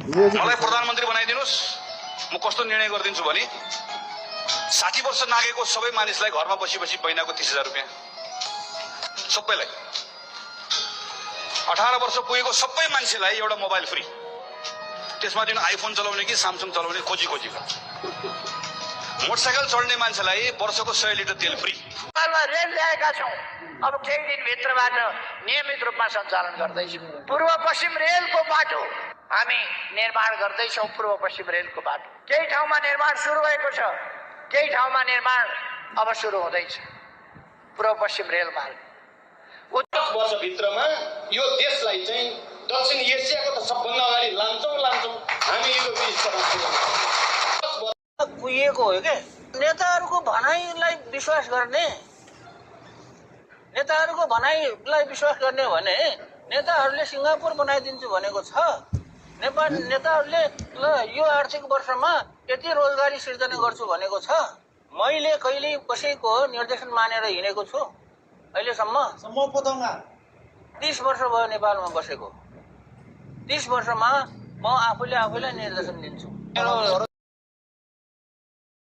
मलाई प्रधानमन्त्री बनाइदिनुस्, म कस्तो निर्णय गरिदिन्छु भने 60 वर्ष नागेको सबै मानिसलाई घरमा बसी बसी महिनाको 30,000 रुपियाँ, सबैलाई 18 वर्ष पुगेको सबै मान्छेलाई एउटा मोबाइल फ्री, त्यसमा दिन आइफोन चलाउने कि स्यामसङ चलाउने खोजी मोटरसाइकल चढ्ने मान्छेलाई वर्षको 100 लिटर तेल फ्री। रेल ल्याएका छौँ, अब केही दिनभित्रबाट नियमित रूपमा सञ्चालन गर्दैछौँ। पूर्व पश्चिम रेलको बाटो हामी निर्माण गर्दैछौँ। पूर्व पश्चिम रेलको बाटो केही ठाउँमा निर्माण सुरु भएको छ, केही ठाउँमा निर्माण अब सुरु हुँदैछ। पूर्व पश्चिम रेल मार्ग 10 वर्षभित्रमा यो देशलाई चाहिँ दक्षिण एसियाको त सबभन्दा अगाडि लान्छौँ हामी युरोपीय स्तरमा कुहिएको हो के नेताहरूको भनाइलाई विश्वास गर्ने, नेताहरूको भनाइलाई विश्वास गर्ने भने नेताहरूले सिङ्गापुर बनाइदिन्छु भनेको छ। नेपाल नेताहरूले ल यो आर्थिक वर्षमा यति रोजगारी सिर्जना गर्छु भनेको छ। मैले कहिले कसैको निर्देशन मानेर हिँडेको छु अहिलेसम्म? 30 वर्ष भयो नेपालमा बसेको। 30 वर्षमा म आफूले निर्देशन दिन्छु।